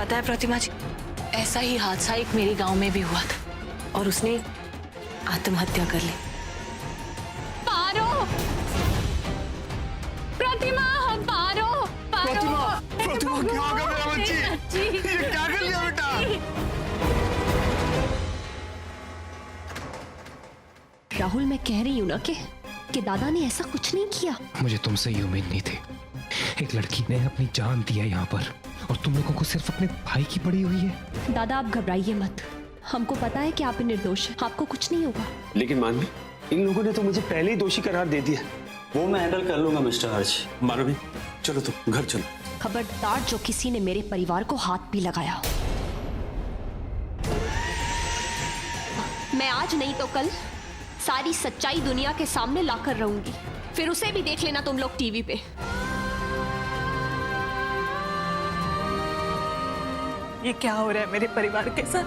पता है प्रतिमा जी, ऐसा ही हादसा एक मेरे गांव में भी हुआ था और उसने आत्महत्या कर ली। पारो, प्रतिमा, पारो, प्रतिमा, प्रतिमा क्या हो गया मेरा बच्ची? ये क्या कर लिया बेटा? राहुल, मैं कह रही हूँ ना कि दादा ने ऐसा कुछ नहीं किया। मुझे तुमसे ये उम्मीद नहीं थी। एक लड़की ने अपनी जान दी है यहाँ पर और तुम लोगों को सिर्फ अपने भाई की पड़ी हुई है। दादा, आप घबराइए मत। हमको पता है कि आप निर्दोष हैं, आपको कुछ नहीं होगा। लेकिन मानवी, इन लोगों ने तो मुझे पहले ही दोषी करार दे दिया। वो मैं हैंडल कर लूंगा मिस्टर हर्ष। मानवी, चलो तुम घर चलो। खबरदार जो किसी ने मेरे परिवार को हाथ भी लगाया। मैं आज नहीं तो कल सारी सच्चाई दुनिया के सामने लाकर रहूंगी, फिर उसे भी देख लेना तुम लोग टीवी पे। ये क्या हो रहा है मेरे परिवार के साथ?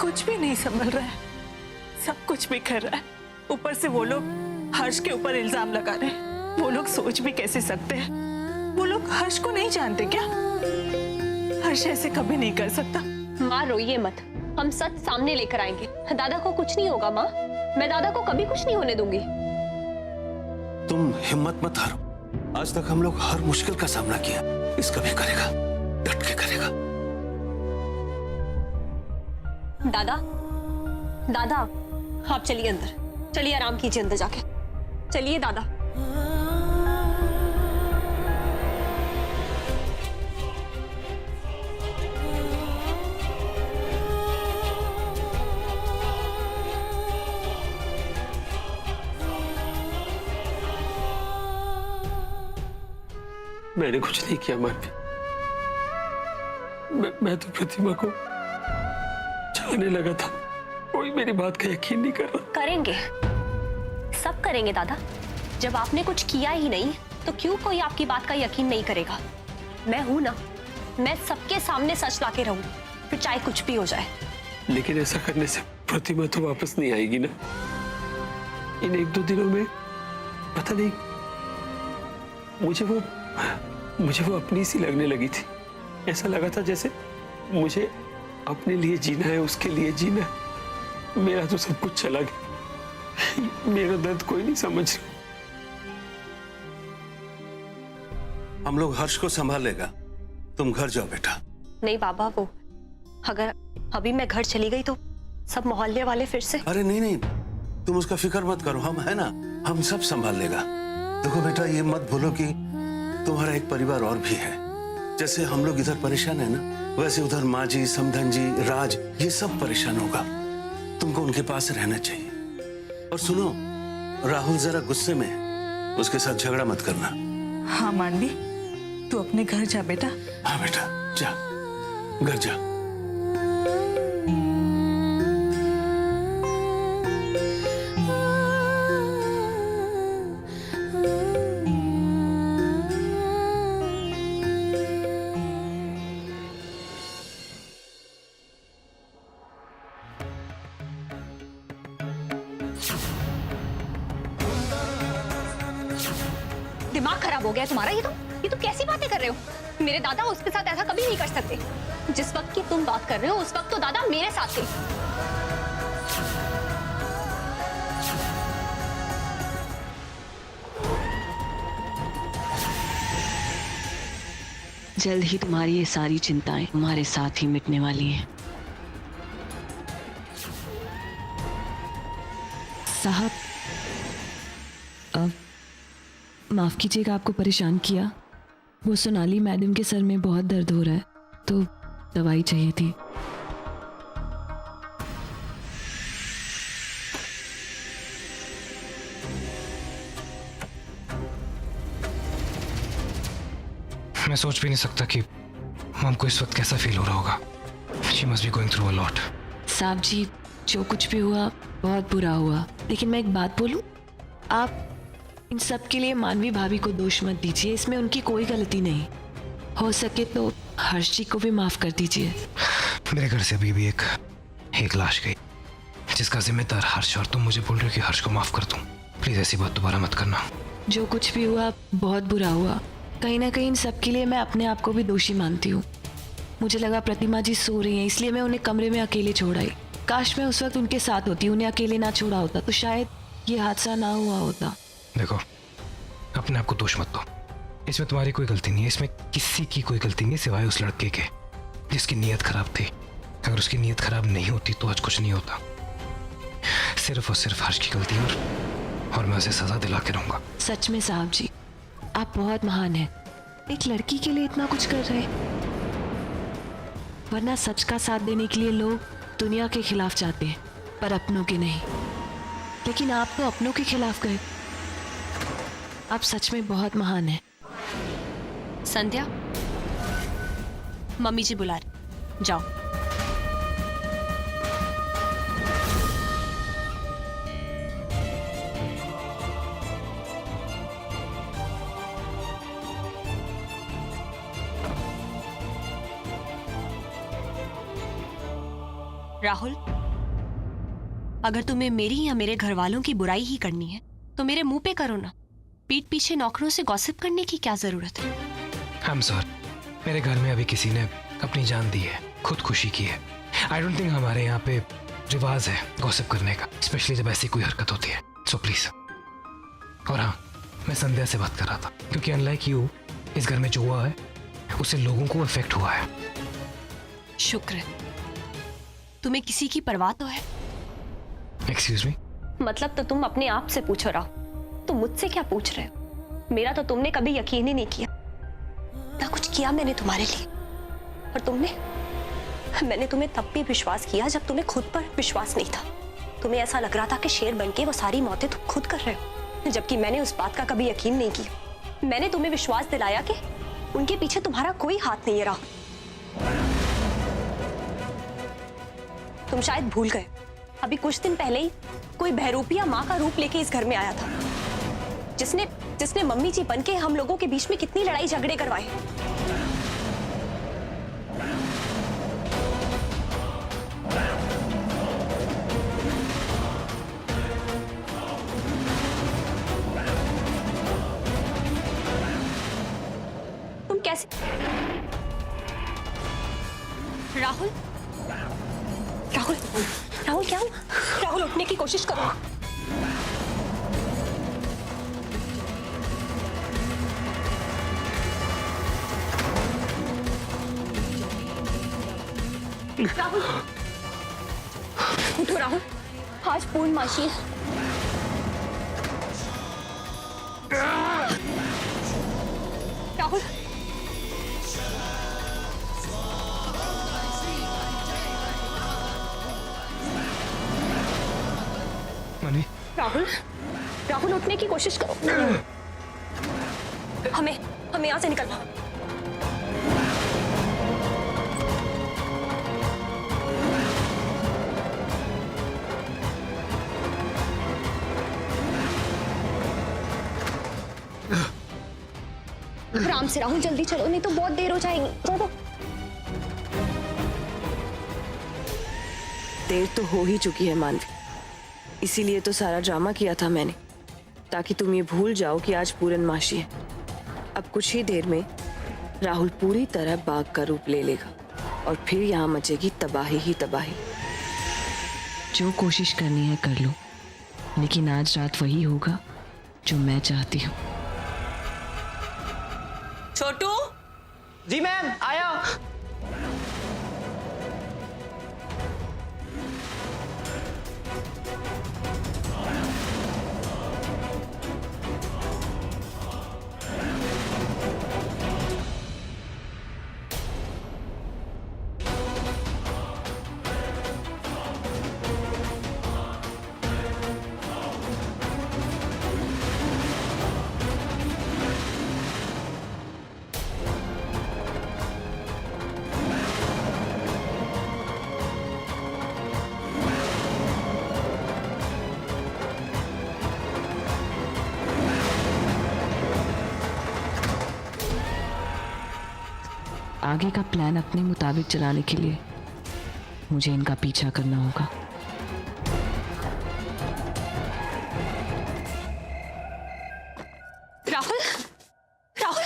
कुछ भी नहीं संभल रहा है, सब कुछ बिखर रहा है। ऊपर से वो लोग हर्ष के ऊपर इल्जाम लगा रहे हैं। वो लोग सोच भी कैसे सकते हैं? वो लोग हर्ष को नहीं जानते क्या? हर्ष ऐसे कभी नहीं कर सकता। माँ रोइए मत, हम सच सामने लेकर आएंगे। दादा को कुछ नहीं होगा माँ, मैं दादा को कभी कुछ नहीं होने दूंगी। तुम हिम्मत मत हारो। आज तक हम लोग हर मुश्किल का सामना किया, इसका भी करेगा, डट के करेगा। दादा, दादा, आप चलिए अंदर, चलिए आराम कीजिए अंदर जाके। चलिए दादा। मैंने कुछ नहीं किया मानवी। मैं तो प्रतिमा को चाहने लगा था, कोई मेरी बात का यकीन नहीं कर रहा। करेंगे, सब करेंगे दादा। जब आपने कुछ किया ही नहीं तो क्यों कोई आपकी बात का यकीन नहीं करेगा? मैं हूं ना, मैं सबके सामने सच लाके रहूंगी, फिर चाहे कुछ भी हो जाए। लेकिन ऐसा करने से प्रतिमा तो वापस नहीं आएगी ना। इन एक दो दिनों में पता नहीं, मुझे वो अपनी सी लगने लगी थी। ऐसा लगा था जैसे मुझे अपने लिए जीना है, उसके लिए जीना है। मेरा तो सब कुछ चला गया। मेरा दर्द कोई नहीं समझ रहा। हम लोग हर्ष को संभाल लेगा, तुम घर जाओ बेटा। नहीं बाबा, वो अगर अभी मैं घर चली गई तो सब मोहल्ले वाले फिर से। अरे नहीं नहीं, तुम उसका फिक्र मत करो, हम है ना, हम सब संभाल लेगा। देखो बेटा, ये मत भूलो कि तुम्हारा एक परिवार और भी है। जैसे हम लोग इधर परेशान है ना, वैसे उधर माँ जी, समधन जी, राज, ये सब परेशान होगा। तुमको उनके पास रहना चाहिए। और सुनो, राहुल जरा गुस्से में है, उसके साथ झगड़ा मत करना। हाँ मानवी, तू अपने घर जा बेटा। हाँ बेटा, जा, घर जा। दिमाग खराब हो गया तुम्हारा? ये तो कैसी बातें कर रहे हो? मेरे दादा उसके साथ ऐसा कभी नहीं कर सकते। जिस वक्त की तुम बात कर रहे हो उस वक्त तो दादा मेरे साथ थे। जल्द ही तुम्हारी ये सारी चिंताएं हमारे साथ ही मिटने वाली हैं। साहब, अब माफ कीजिएगा आपको परेशान किया। वो सोनाली मैडम के सर में बहुत दर्द हो रहा है तो दवाई चाहिए थी। मैं सोच भी नहीं सकता कि मम को इस वक्त कैसा फील हो रहा होगा। She must be going through a lot. साहब जी, जो कुछ भी हुआ बहुत बुरा हुआ, लेकिन मैं एक बात बोलूं, आप इन सब के लिए मानवी भाभी को दोष मत दीजिए। इसमें उनकी कोई गलती नहीं। हो सके तो हर्ष जी को भी माफ कर दीजिए। मेरे घर से अभी भी एक लाश गई जिसका जिम्मेदार हर्ष, और तुम मुझे बोल रहे हो कि हर्ष को माफ कर दूं। प्लीज ऐसी बात दोबारा मत करना। जो कुछ भी हुआ बहुत बुरा हुआ। कहीं ना कहीं इन सब के लिए मैं अपने आप को भी दोषी मानती हूँ। मुझे लगा प्रतिमा जी सो रही हैं, इसलिए मैं उन्हें कमरे में अकेले छोड़ आई। काश मैं उस वक्त उनके साथ होती, उन्हें अकेले ना छोड़ा होता तो शायद ये हादसा ना हुआ होता। देखो, अपने आप को दोष मत दो। इसमें तुम्हारी कोई गलती नहीं है, इसमें किसी की कोई गलती नहीं है सिवाय उस लड़के के जिसकी नीयत खराब थी। अगर उसकी नीयत खराब नहीं होती तो आज कुछ नहीं होता। सिर्फ और सिर्फ हर्ष की गलती और मैं उसे सजा दिला के रहूंगा। सच में साहब जी, आप बहुत महान हैं, एक लड़की के लिए इतना कुछ कर रहे हैं। वरना सच का साथ देने के लिए लोग दुनिया के खिलाफ जाते हैं, पर अपनों के नहीं। लेकिन आप तो अपनों के खिलाफ गए। आप सच में बहुत महान हैं। संध्या, मम्मी जी बुला रहे, जाओ। राहुल, अगर तुम्हें मेरी या मेरे घर वालों की बुराई ही करनी है तो मेरे मुंह पे करो ना। पीठ पीछे नौकरों से गॉसिप करने की क्या जरूरत है? I'm sorry, मेरे घर में अभी किसी ने अपनी जान दी है, खुदकुशी की है। आई डोंट थिंक हमारे यहाँ पे रिवाज है गॉसिप करने का, स्पेशली जब ऐसी कोई हरकत होती है। So please. और हाँ, मैं संध्या से बात कर रहा था, क्योंकि अनलाइक यू, इस घर में जो हुआ है उससे लोगों को इफेक्ट हुआ है। शुक्र है, तुम्हें किसी की परवाह तो है। Excuse me? मतलब तो तुम अपने आप से पूछो राहुल, तुम मुझसे क्या पूछ रहे हो? मेरा तो तुमने कभी यकीन ही नहीं किया। ना कुछ किया मैंने तुम्हारे लिए, और मैंने तुम्हें तब भी विश्वास किया जब तुम्हें खुद पर विश्वास नहीं था। तुम्हें ऐसा लग रहा था कि शेर बनके वो सारी मौतें तुम खुद कर रहे हो, जबकि मैंने उस बात का कभी यकीन नहीं किया। मैंने तुम्हें विश्वास दिलाया कि उनके पीछे तुम्हारा कोई हाथ नहीं है राहुल। तुम शायद भूल गए, अभी कुछ दिन पहले ही कोई बहरूपिया माँ का रूप लेके इस घर में आया था, जिसने मम्मी जी बनके हम लोगों के बीच में कितनी लड़ाई झगड़े करवाए। तुम कैसे राहुल राहुल राहुल क्या हुआ? राहुल, उठने की कोशिश करो। राहुल, उठो राहुल, आज पूर्णमासी है। राहुल, मनवी, राहुल, राहुल उठने की कोशिश करो। हमें यहाँ से निकलना। आराम से राहुल, जल्दी चलो, नहीं तो बहुत देर हो जाएगी। चलो। देर तो हो ही चुकी है मानवी, इसीलिए तो सारा ड्रामा किया था मैंने, ताकि तुम ये भूल जाओ कि आज पूर्णमासी है। अब कुछ ही देर में राहुल पूरी तरह बाघ का रूप ले लेगा और फिर यहाँ मचेगी तबाही ही तबाही। जो कोशिश करनी है कर लो, लेकिन आज रात वही होगा जो मैं चाहती हूँ। छोटू जी, मैम आया। आगे का प्लान अपने मुताबिक चलाने के लिए मुझे इनका पीछा करना होगा। राहुल, राहुल,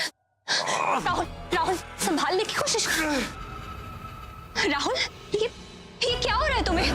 राहुल, राहुल, संभालने की कोशिश कर। राहुल, ये क्या हो रहा है तुम्हें?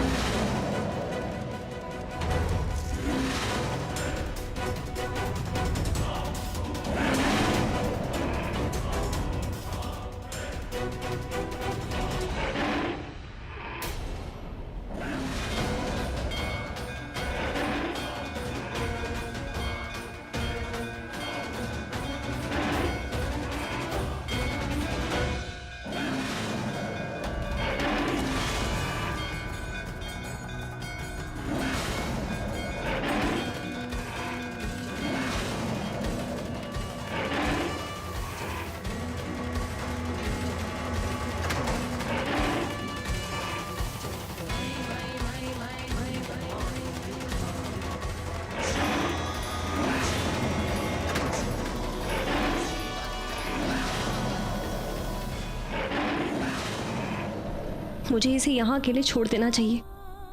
मुझे इसे यहाँ अकेले छोड़ देना चाहिए,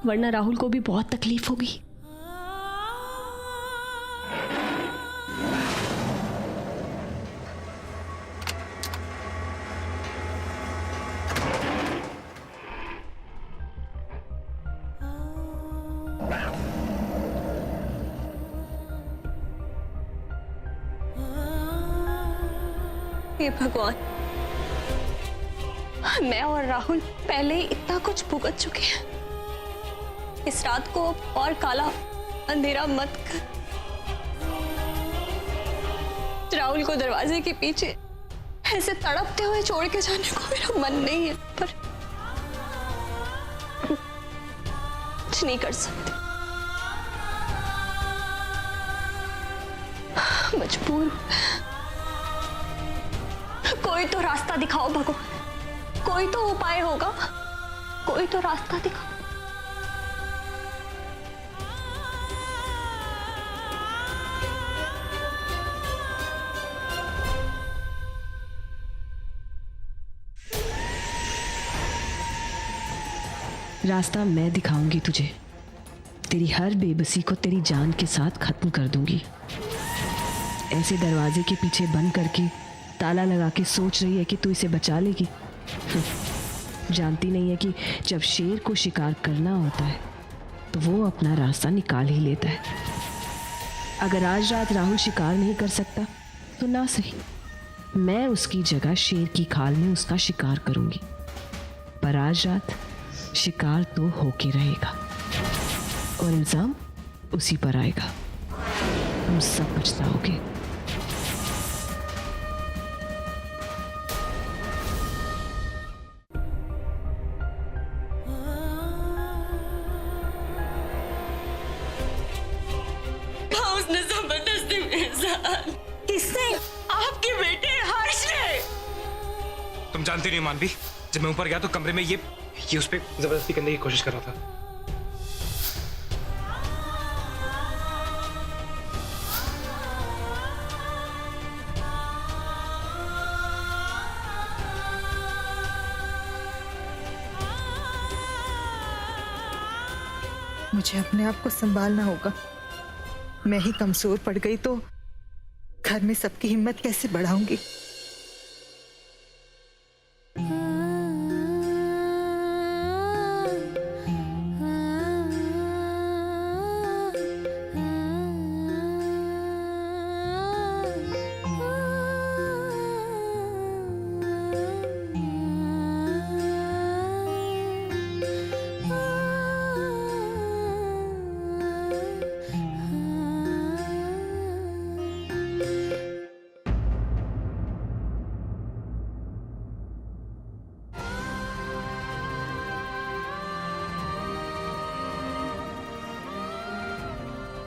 वरना राहुल को भी बहुत तकलीफ होगी। हे भगवान, मैं और राहुल पहले ही इतना कुछ भुगत चुके हैं। इस रात को और काला अंधेरा मत कर। राहुल को दरवाजे के पीछे ऐसे तड़पते हुए छोड़ के जाने को मेरा मन नहीं है, पर कुछ नहीं कर सकते, मजबूर। कोई तो रास्ता दिखाओ भगवान, कोई तो उपाय होगा, कोई तो रास्ता दिखाओ। रास्ता मैं दिखाऊंगी तुझे। तेरी हर बेबसी को तेरी जान के साथ खत्म कर दूंगी। ऐसे दरवाजे के पीछे बंद करके ताला लगा के सोच रही है कि तू इसे बचा लेगी। जानती नहीं है कि जब शेर को शिकार करना होता है तो वो अपना रास्ता निकाल ही लेता है। अगर आज रात राहुल शिकार नहीं कर सकता तो ना सही, मैं उसकी जगह शेर की खाल में उसका शिकार करूंगी। पर आज रात शिकार तो होके रहेगा और इल्जाम उसी पर आएगा। तुम सब पछताओगे। उसने जबरदस्ती मेरे साथ। किसने? आपके बेटे हर्ष ने। तुम जानती नहीं मानवी, जब मैं ऊपर गया तो कमरे में ये उस पर जबरदस्ती करने की कोशिश कर रहा था। मुझे अपने आप को संभालना होगा। मैं ही कमजोर पड़ गई तो घर में सबकी हिम्मत कैसे बढ़ाऊंगी?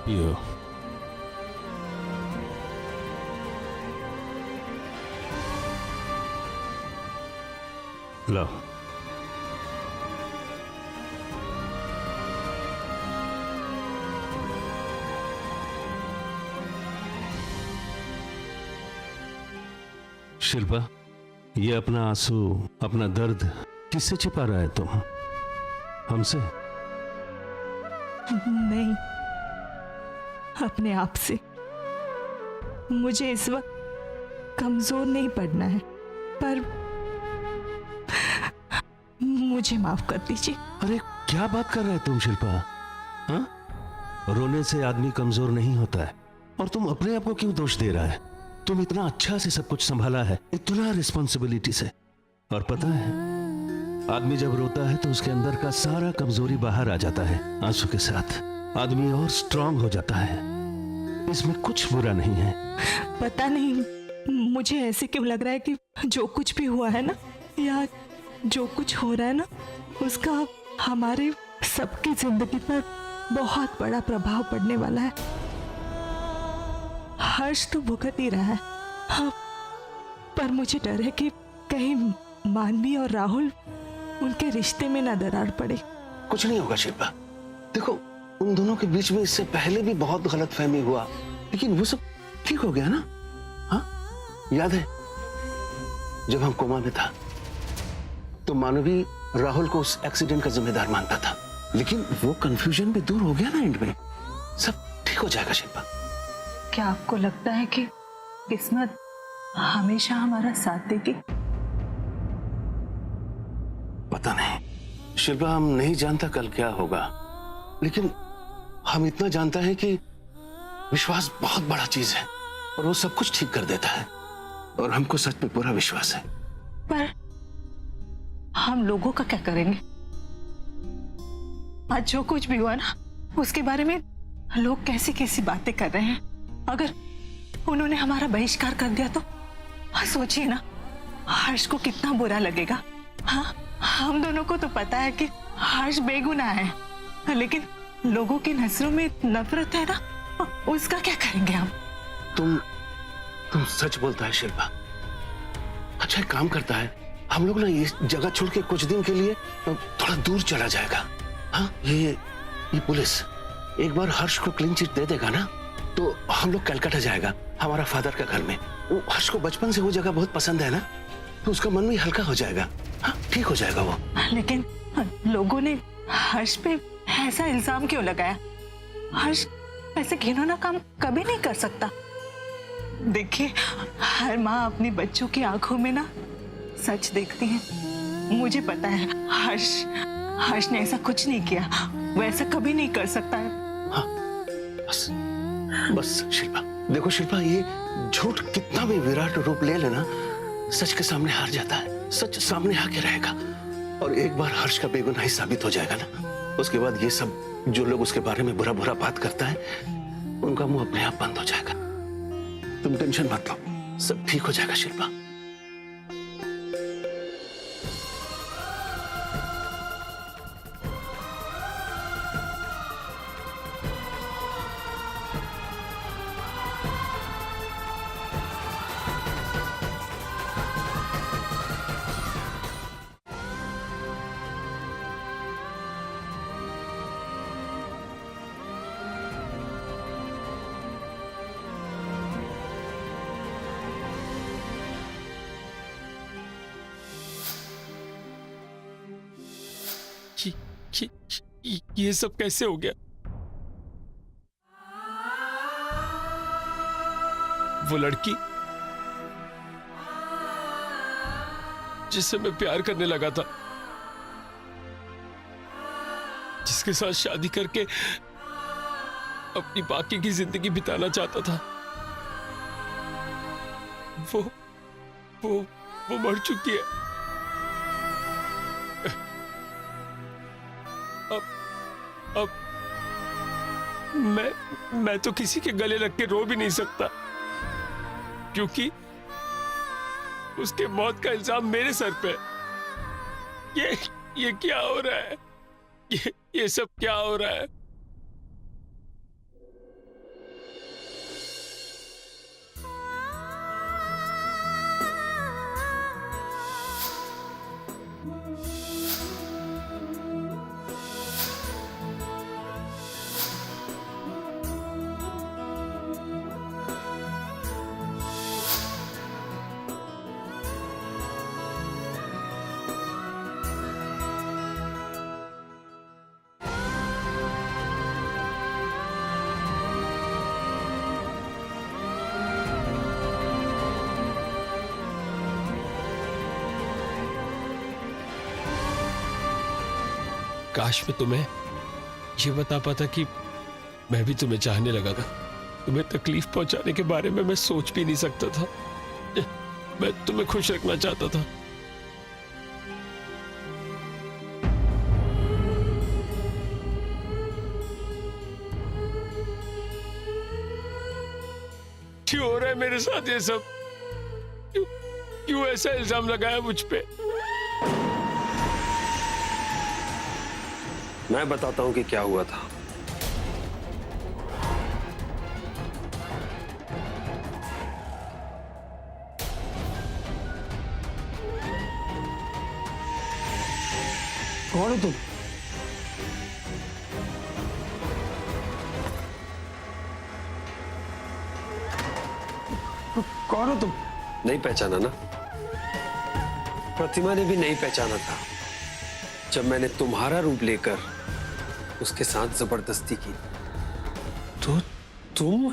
यो लो। शिल्पा, ये अपना आंसू, अपना दर्द किससे छिपा रहा है तुम? हमसे? नहीं, अपने आप से। मुझे इस वक्त कमजोर नहीं पड़ना है, पर मुझे माफ कर दीजिए। अरे क्या बात कर रहे हो तुम शिल्पा? हाँ? रोने से आदमी कमजोर नहीं होता है। और तुम अपने आप को क्यों दोष दे रहा है? तुम इतना अच्छा से सब कुछ संभाला है, इतना रिस्पॉन्सिबिलिटी से। और पता है, आदमी जब रोता है तो उसके अंदर का सारा कमजोरी बाहर आ जाता है। आंसू के साथ आदमी और स्ट्रांग हो जाता है। इसमें कुछ बुरा नहीं है। पता नहीं मुझे ऐसे क्यों लग रहा है कि जो कुछ भी हुआ है ना, या जो कुछ हो रहा है ना, उसका हमारे सबकी जिंदगी पर बहुत बड़ा प्रभाव पड़ने वाला है। हर्ष तो भुगत ही रहा है, हाँ, पर मुझे डर है कि कहीं मानवी और राहुल, उनके रिश्ते में ना दरार पड़े। कुछ नहीं होगा शिल्पा। देखो, उन दोनों के बीच में इससे पहले भी बहुत गलतफहमी हुआ, लेकिन वो सब ठीक हो गया ना। हाँ, याद है जब हम कोमा में था तो मानवी राहुल को उस एक्सीडेंट का जिम्मेदार मानता था, लेकिन वो कंफ्यूजन भी दूर हो गया ना। एंड में सब ठीक हो जाएगा शिल्पा। क्या आपको लगता है कि किस्मत हमेशा हमारा साथ देगी? पता नहीं शिल्पा, हम नहीं जानता कल क्या होगा, लेकिन हम इतना जानता है कि विश्वास बहुत बड़ा चीज है और वो सब कुछ ठीक कर देता है। और हमको सच में पूरा विश्वास है। पर हम लोगों का क्या करेंगे? आज जो कुछ भी हुआ ना, उसके बारे में लोग कैसी कैसी बातें कर रहे हैं। अगर उन्होंने हमारा बहिष्कार कर दिया तो सोचिए ना, हर्ष को कितना बुरा लगेगा। हाँ, हम दोनों को तो पता है कि हर्ष बेगुनाह है, लेकिन लोगों की नजरों में नफरत है ना, उसका क्या करेंगे हम? तुम सच बोलता है शिल्पा। अच्छा, एक काम करता है, हम लोग ना ये जगह छोड़ के कुछ दिन के लिए थोड़ा दूर चला जाएगा। हाँ, ये पुलिस एक बार हर्ष को क्लीन चिट दे देगा ना, तो हम लोग कलकत्ता जाएगा, हमारा फादर का घर में। वो हर्ष को बचपन से वो जगह बहुत पसंद है ना, तो उसका मन भी हल्का हो जाएगा। हाँ, ठीक हो जाएगा वो। लेकिन लोगों ने हर्ष पे ऐसा इल्जाम क्यों लगाया? हर्ष ऐसे घिनौना काम कभी नहीं कर सकता। देखिए, हर माँ अपनी बच्चों की आंखों में ना सच देखती है। मुझे पता है हर्ष ने ऐसा कुछ नहीं किया, वो ऐसा कभी नहीं कर सकता है। हाँ, बस शिल्पा, देखो शिल्पा, ये झूठ कितना भी विराट रूप ले लेना, सच के सामने हार जाता है। सच सामने आके रहेगा और एक बार हर्ष का बेगुनाही साबित हो जाएगा ना, उसके बाद ये सब जो लोग उसके बारे में बुरा बुरा बात करता है, उनका मुंह अपने आप बंद हो जाएगा। तुम टेंशन मत लो, सब ठीक हो जाएगा शिल्पा। ये सब कैसे हो गया? वो लड़की जिससे मैं प्यार करने लगा था, जिसके साथ शादी करके अपनी बाकी की जिंदगी बिताना चाहता था, वो मर चुकी है। अब मैं तो किसी के गले लग के रो भी नहीं सकता, क्योंकि उसके मौत का इल्जाम मेरे सर पे। ये क्या हो रहा है? ये सब क्या हो रहा है? काश मैं तुम्हें ये बता पाता कि मैं भी तुम्हें चाहने लगा था। तुम्हें तकलीफ पहुंचाने के बारे में मैं सोच भी नहीं सकता था। मैं तुम्हें खुश रखना चाहता था। क्यों हो रहा है मेरे साथ ये सब? क्यों ऐसा इल्जाम लगाया मुझ पे? मैं बताता हूं कि क्या हुआ था। कौन हो तुम? कौन हो तुम? नहीं पहचाना ना? प्रतिमा ने भी नहीं पहचाना था जब मैंने तुम्हारा रूप लेकर उसके साथ जबरदस्ती की। तो तुम